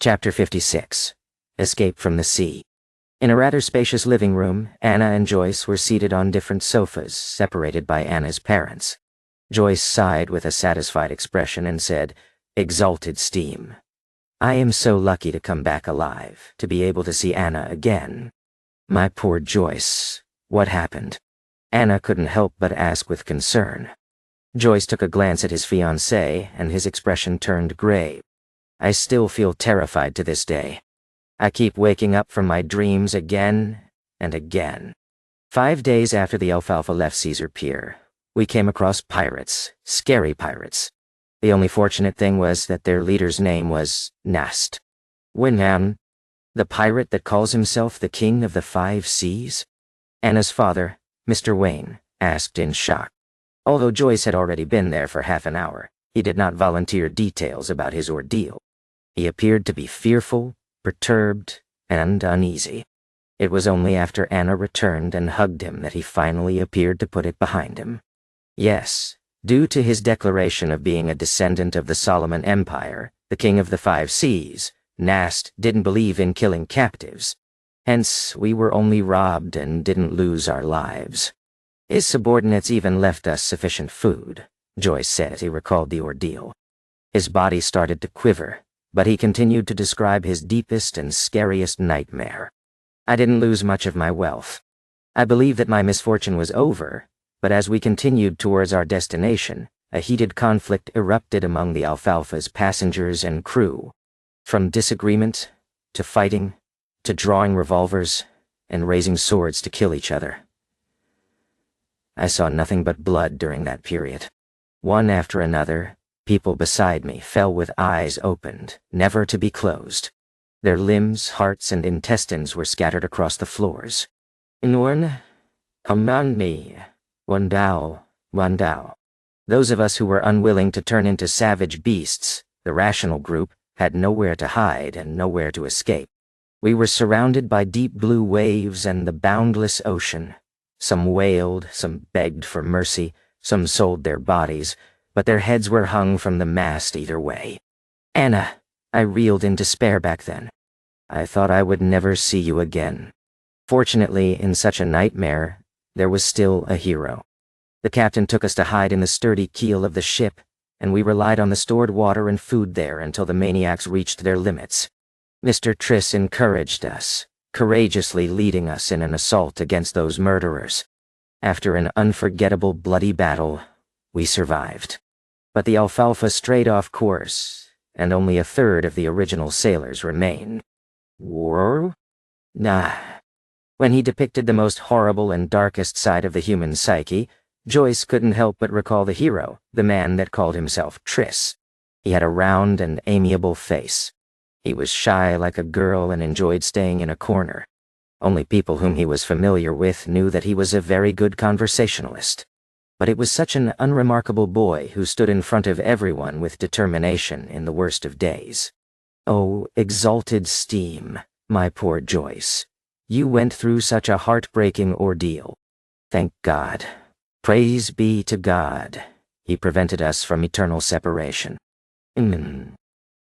Chapter 56. Escape from the Sea. In a rather spacious living room, Anna and Joyce were seated on different sofas, separated by Anna's parents. Joyce sighed with a satisfied expression and said, "Exalted steam. I am so lucky to come back alive, to be able to see Anna again." "My poor Joyce, what happened?" Anna couldn't help but ask with concern. Joyce took a glance at his fiancée, and his expression turned gray. "I still feel terrified to this day. I keep waking up from my dreams again and again." 5 days after the Alfalfa left Caesar Pier, we came across pirates, scary pirates. The only fortunate thing was that their leader's name was Nast. Winham, the pirate that calls himself the King of the 5 Seas? Anna's father, Mr. Wayne, asked in shock. Although Joyce had already been there for half an hour, he did not volunteer details about his ordeal. He appeared to be fearful, perturbed, and uneasy. It was only after Anna returned and hugged him that he finally appeared to put it behind him. Yes, due to his declaration of being a descendant of the Solomon Empire, the King of the 5 Seas, Nast didn't believe in killing captives. Hence, we were only robbed and didn't lose our lives. His subordinates even left us sufficient food, Joyce said as he recalled the ordeal. His body started to quiver, but he continued to describe his deepest and scariest nightmare. "I didn't lose much of my wealth. I believe that my misfortune was over, but as we continued towards our destination, a heated conflict erupted among the Alfalfa's passengers and crew. From disagreement, to fighting, to drawing revolvers, and raising swords to kill each other. I saw nothing but blood during that period. One after another, people beside me fell with eyes opened, never to be closed. Their limbs, hearts, and intestines were scattered across the floors. Inorn, command me, Wandao. Those of us who were unwilling to turn into savage beasts, the rational group, had nowhere to hide and nowhere to escape. We were surrounded by deep blue waves and the boundless ocean. Some wailed, some begged for mercy, some sold their bodies, but their heads were hung from the mast either way. Anna, I reeled in despair back then. I thought I would never see you again. Fortunately, in such a nightmare, there was still a hero. The captain took us to hide in the sturdy keel of the ship, and we relied on the stored water and food there until the maniacs reached their limits. Mr. Triss encouraged us, courageously leading us in an assault against those murderers. After an unforgettable bloody battle, we survived. But the Alfalfa strayed off course, and only a third of the original sailors remain. War? Nah. When he depicted the most horrible and darkest side of the human psyche, Joyce couldn't help but recall the hero, the man that called himself Triss. He had a round and amiable face. He was shy like a girl and enjoyed staying in a corner. Only people whom he was familiar with knew that he was a very good conversationalist. But it was such an unremarkable boy who stood in front of everyone with determination in the worst of days. Oh, exalted steam, my poor Joyce. You went through such a heartbreaking ordeal. Thank God. Praise be to God. He prevented us from eternal separation.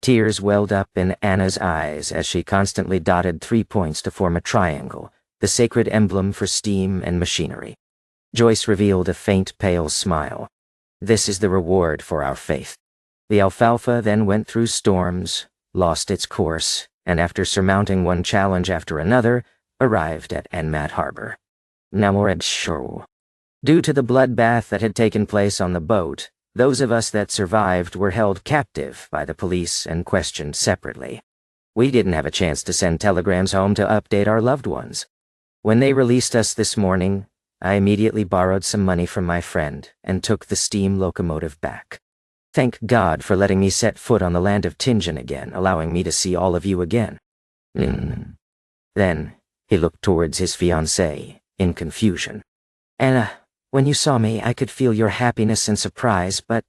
Tears welled up in Anna's eyes as she constantly dotted 3 points to form a triangle, the sacred emblem for steam and machinery. Joyce revealed a faint, pale smile. This is the reward for our faith. The Alfalfa then went through storms, lost its course, and after surmounting one challenge after another, arrived at Enmat Harbor. Namorebshow. Due to the bloodbath that had taken place on the boat, those of us that survived were held captive by the police and questioned separately. We didn't have a chance to send telegrams home to update our loved ones. When they released us this morning, I immediately borrowed some money from my friend and took the steam locomotive back. Thank God for letting me set foot on the land of Tingen again, allowing me to see all of you again. Then, he looked towards his fiancée, in confusion. Anna, when you saw me, I could feel your happiness and surprise, but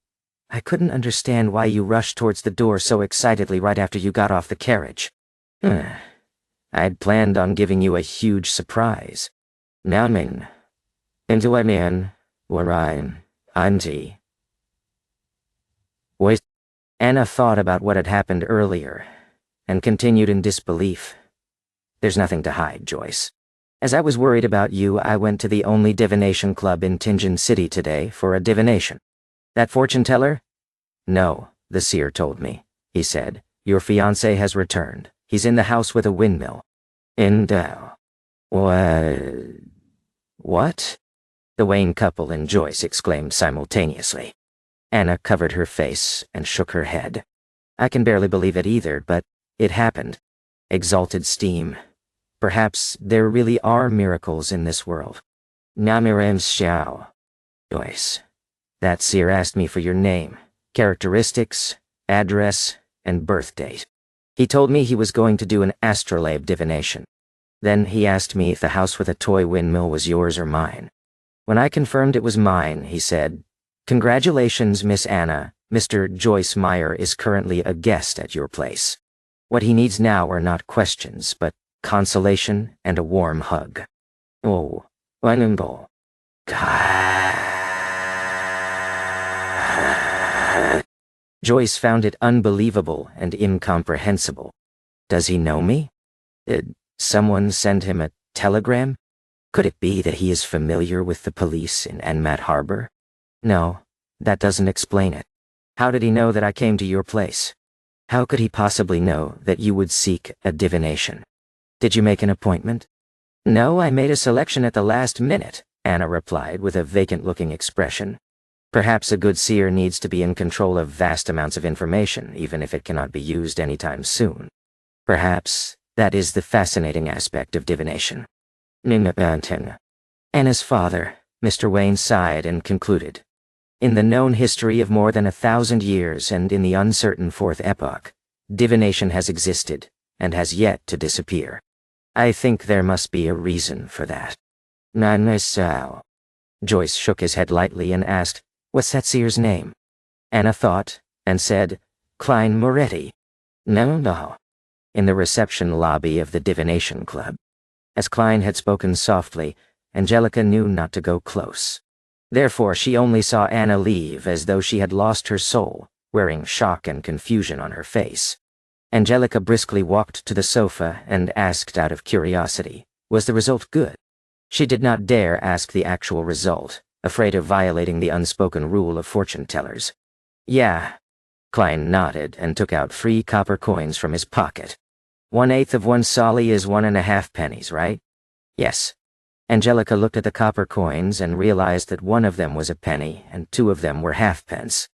I couldn't understand why you rushed towards the door so excitedly right after you got off the carriage. I'd planned on giving you a huge surprise. Namin. Into a man, Warine, Auntie. Anna thought about what had happened earlier, and continued in disbelief. There's nothing to hide, Joyce. As I was worried about you, I went to the only divination club in Tingen City today for a divination. That fortune teller? No, the seer told me. He said, your fiancé has returned. He's in the house with a windmill. What? The Wayne couple and Joyce exclaimed simultaneously. Anna covered her face and shook her head. I can barely believe it either, but it happened. Exalted steam. Perhaps there really are miracles in this world. Namirem Xiao. Joyce. That seer asked me for your name, characteristics, address, and birth date. He told me he was going to do an astrolabe divination. Then he asked me if the house with a toy windmill was yours or mine. When I confirmed it was mine, he said, "Congratulations, Miss Anna. Mr. Joyce Meyer is currently a guest at your place. What he needs now are not questions, but consolation and a warm hug." Oh, wonderful. Joyce found it unbelievable and incomprehensible. Does he know me? Did someone send him a telegram? Could it be that he is familiar with the police in Enmat Harbor? No, that doesn't explain it. How did he know that I came to your place? How could he possibly know that you would seek a divination? Did you make an appointment? No, I made a selection at the last minute, Anna replied with a vacant-looking expression. Perhaps a good seer needs to be in control of vast amounts of information, even if it cannot be used anytime soon. Perhaps that is the fascinating aspect of divination. Anna's father, Mr. Wayne, sighed and concluded. In the known history of more than 1,000 years and in the uncertain fourth epoch, divination has existed and has yet to disappear. I think there must be a reason for that. Joyce shook his head lightly and asked, "What's that seer's name?" Anna thought and said, "Klein Moretti." No. In the reception lobby of the divination club. As Klein had spoken softly, Angelica knew not to go close. Therefore she only saw Anna leave as though she had lost her soul, wearing shock and confusion on her face. Angelica briskly walked to the sofa and asked out of curiosity, was the result good? She did not dare ask the actual result, afraid of violating the unspoken rule of fortune-tellers. Yeah. Klein nodded and took out 3 copper coins from his pocket. 1/8 of 1 solly is 1.5 pennies, right? Yes. Angelica looked at the copper coins and realized that 1 of them was a penny and 2 of them were halfpence.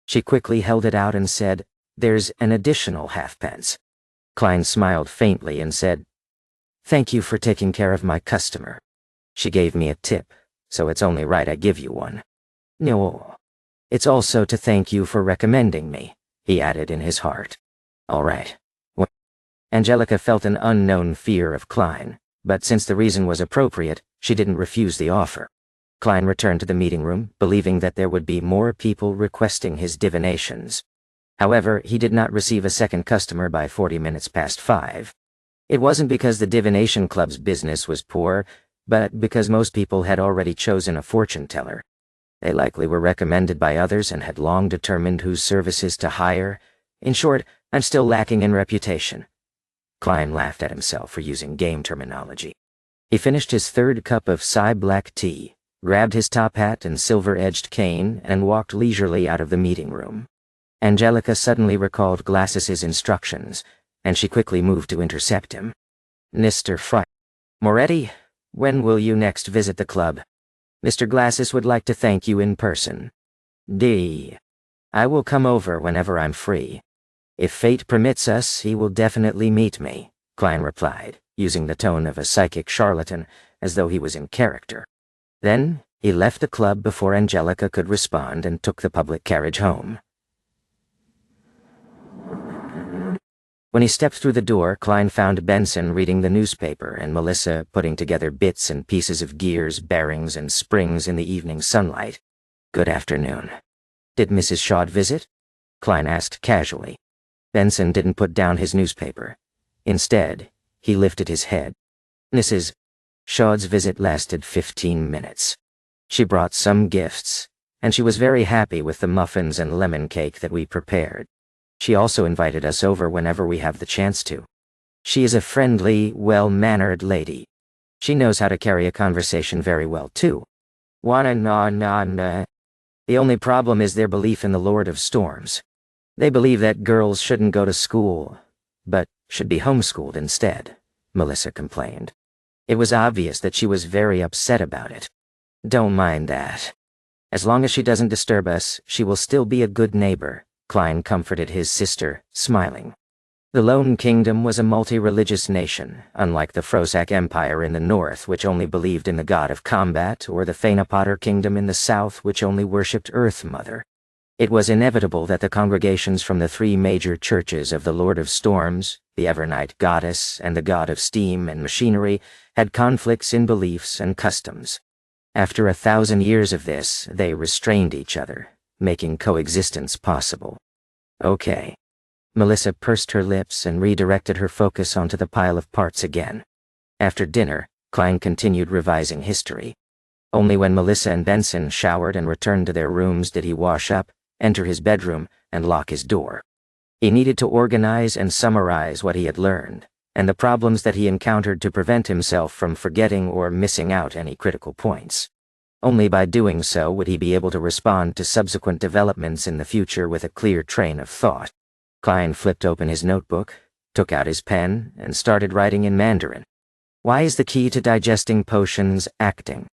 She quickly held it out and said, "There's an additional halfpence." Klein smiled faintly and said, "Thank you for taking care of my customer. She gave me a tip, so it's only right I give you one." "No. It's also to thank you for recommending me," he added in his heart. "All right." Angelica felt an unknown fear of Klein, but since the reason was appropriate, she didn't refuse the offer. Klein returned to the meeting room, believing that there would be more people requesting his divinations. However, he did not receive a second customer by 40 minutes past 5. It wasn't because the divination club's business was poor, but because most people had already chosen a fortune teller. They likely were recommended by others and had long determined whose services to hire. In short, I'm still lacking in reputation. Klein laughed at himself for using game terminology. He finished his 3rd cup of Psy black tea, grabbed his top hat and silver-edged cane, and walked leisurely out of the meeting room. Angelica suddenly recalled Glassis's instructions, and she quickly moved to intercept him. "Mr. Moretti, when will you next visit the club? Mr. Glassis would like to thank you in person." I will come over whenever I'm free. If fate permits us, he will definitely meet me," Klein replied, using the tone of a psychic charlatan, as though he was in character. Then, he left the club before Angelica could respond and took the public carriage home. When he stepped through the door, Klein found Benson reading the newspaper and Melissa putting together bits and pieces of gears, bearings, and springs in the evening sunlight. "Good afternoon. Did Mrs. Shaw visit?" Klein asked casually. Benson didn't put down his newspaper. Instead, he lifted his head. "Mrs. Shaw's visit lasted 15 minutes. She brought some gifts, and she was very happy with the muffins and lemon cake that we prepared. She also invited us over whenever we have the chance to. She is a friendly, well-mannered lady. She knows how to carry a conversation very well, too. Wanna nah. The only problem is their belief in the Lord of Storms. They believe that girls shouldn't go to school, but should be homeschooled instead, Melissa complained. It was obvious that she was very upset about it. Don't mind that. As long as she doesn't disturb us, she will still be a good neighbor, Klein comforted his sister, smiling. The Lone Kingdom was a multi-religious nation, unlike the Frosak Empire in the north, which only believed in the god of combat, or the Fanapotter Kingdom in the south, which only worshipped Earth Mother. It was inevitable that the congregations from the three major churches of the Lord of Storms, the Evernight Goddess, and the God of Steam and Machinery had conflicts in beliefs and customs. After 1,000 years of this, they restrained each other, making coexistence possible. Okay. Melissa pursed her lips and redirected her focus onto the pile of parts again. After dinner, Klein continued revising history. Only when Melissa and Benson showered and returned to their rooms did he wash up, enter his bedroom, and lock his door. He needed to organize and summarize what he had learned, and the problems that he encountered to prevent himself from forgetting or missing out any critical points. Only by doing so would he be able to respond to subsequent developments in the future with a clear train of thought. Klein flipped open his notebook, took out his pen, and started writing in Mandarin. Why is the key to digesting potions acting?